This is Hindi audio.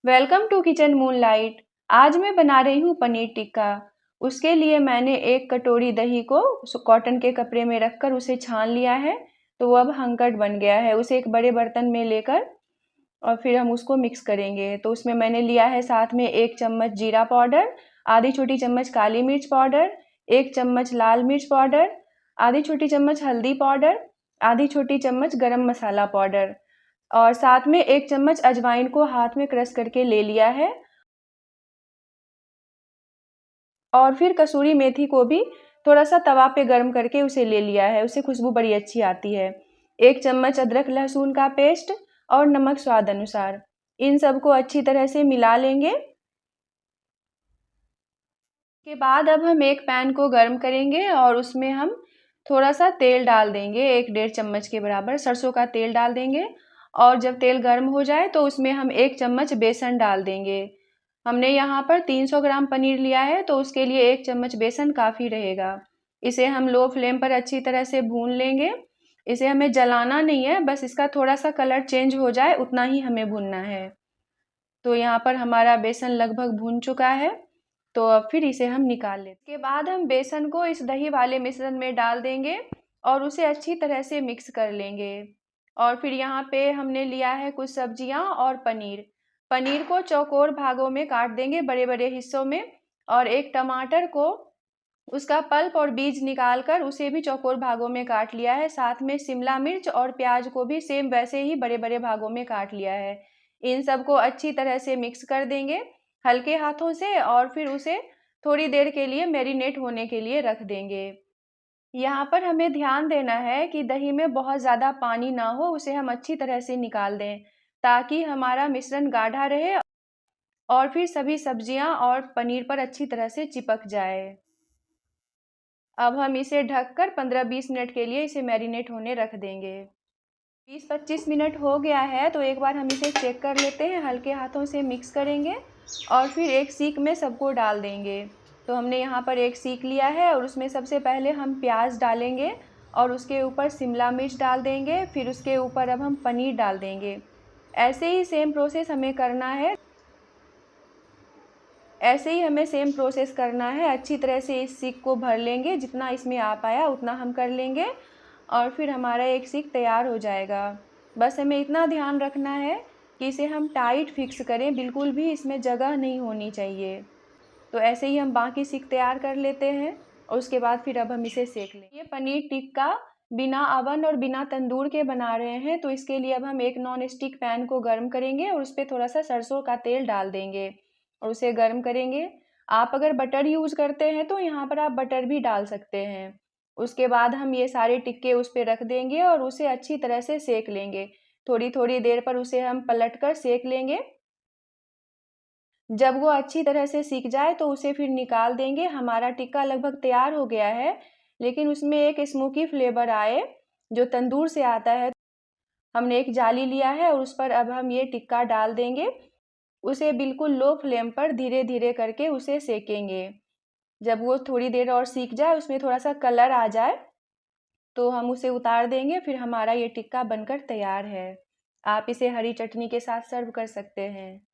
Welcome to kitchen moonlight. आज मैं बना रही हूँ पनीर टिक्का। उसके लिए मैंने 1 कटोरी दही को कॉटन के कपड़े में रखकर उसे छान लिया है। तो वो अब हंकट बन गया है। उसे एक बड़े बर्तन में लेकर और फिर हम उसको मिक्स करेंगे। तो उसमें मैंने लिया है साथ में 1 चम्मच जीरा पाउडर, आधी छोटी चम्मच काली मिर्च पाउडर, 1 चम्मच लाल मिर्च पाउडर, आधी छोटी चम्मच हल्दी पाउडर, आधी छोटी चम्मच गरम मसाला पाउडर और साथ में 1 चम्मच अजवाइन को हाथ में क्रश करके ले लिया है। और फिर कसूरी मेथी को भी थोड़ा सा तवा पे गर्म करके उसे ले लिया है। उससे खुशबू बड़ी अच्छी आती है। 1 चम्मच अदरक लहसुन का पेस्ट और नमक स्वाद अनुसार। इन सबको अच्छी तरह से मिला लेंगे। के बाद अब हम एक पैन को गर्म करेंगे और उसमें हम थोड़ा सा तेल डाल देंगे। 1 डेढ़ चम्मच के बराबर सरसों का तेल डाल देंगे। और जब तेल गर्म हो जाए तो उसमें हम 1 चम्मच बेसन डाल देंगे। हमने यहाँ पर 300 ग्राम पनीर लिया है तो उसके लिए 1 चम्मच बेसन काफ़ी रहेगा। इसे हम लो फ्लेम पर अच्छी तरह से भून लेंगे। इसे हमें जलाना नहीं है, बस इसका थोड़ा सा कलर चेंज हो जाए उतना ही हमें भूनना है। तो यहाँ पर हमारा बेसन लगभग भून चुका है। तो अब फिर इसे हम निकाल लेते हैं। इसके बाद हम बेसन को इस दही वाले मिश्रण में डाल देंगे और उसे अच्छी तरह से मिक्स कर लेंगे। और फिर यहाँ पे हमने लिया है कुछ सब्जियाँ और पनीर। पनीर को चौकोर भागों में काट देंगे, बड़े बड़े हिस्सों में। और एक टमाटर को उसका पल्प और बीज निकाल कर उसे भी चौकोर भागों में काट लिया है। साथ में शिमला मिर्च और प्याज को भी सेम वैसे ही बड़े बड़े भागों में काट लिया है। इन सबको अच्छी तरह से मिक्स कर देंगे हल्के हाथों से और फिर उसे थोड़ी देर के लिए मैरिनेट होने के लिए रख देंगे। यहाँ पर हमें ध्यान देना है कि दही में बहुत ज़्यादा पानी ना हो, उसे हम अच्छी तरह से निकाल दें ताकि हमारा मिश्रण गाढ़ा रहे और फिर सभी सब्जियाँ और पनीर पर अच्छी तरह से चिपक जाए। अब हम इसे ढककर 15-20 मिनट के लिए इसे मैरिनेट होने रख देंगे। 20-25 मिनट हो गया है तो एक बार हम इसे चेक कर लेते हैं। हल्के हाथों से मिक्स करेंगे और फिर एक सीख में सबको डाल देंगे। तो हमने यहाँ पर एक सीख लिया है और उसमें सबसे पहले हम प्याज डालेंगे और उसके ऊपर शिमला मिर्च डाल देंगे। फिर उसके ऊपर अब हम पनीर डाल देंगे। ऐसे ही सेम प्रोसेस हमें करना है। ऐसे ही हमें सेम प्रोसेस करना है। अच्छी तरह से इस सीख को भर लेंगे, जितना इसमें आ पाया उतना हम कर लेंगे और फिर हमारा एक सीख तैयार हो जाएगा। बस हमें इतना ध्यान रखना है कि इसे हम टाइट फिक्स करें, बिल्कुल भी इसमें जगह नहीं होनी चाहिए। तो ऐसे ही हम बाकी सीख तैयार कर लेते हैं और उसके बाद फिर अब हम इसे सेक लें। ये पनीर टिक्का बिना अवन और बिना तंदूर के बना रहे हैं। तो इसके लिए अब हम एक नॉन स्टिक पैन को गर्म करेंगे और उस पर थोड़ा सा सरसों का तेल डाल देंगे और उसे गर्म करेंगे। आप अगर बटर यूज़ करते हैं तो यहाँ पर आप बटर भी डाल सकते हैं। उसके बाद हम ये सारे टिक्के उस पर रख देंगे और उसे अच्छी तरह से सेक लेंगे। थोड़ी थोड़ी देर पर उसे हम पलट कर सेक लेंगे। जब वो अच्छी तरह से सीख जाए तो उसे फिर निकाल देंगे। हमारा टिक्का लगभग तैयार हो गया है, लेकिन उसमें एक स्मोकी फ्लेवर आए जो तंदूर से आता है। हमने एक जाली लिया है और उस पर अब हम ये टिक्का डाल देंगे। उसे बिल्कुल लो फ्लेम पर धीरे धीरे करके उसे सेकेंगे। जब वो थोड़ी देर और सीख जाए, उसमें थोड़ा सा कलर आ जाए, तो हम उसे उतार देंगे। फिर हमारा ये टिक्का बनकर तैयार है। आप इसे हरी चटनी के साथ सर्व कर सकते हैं।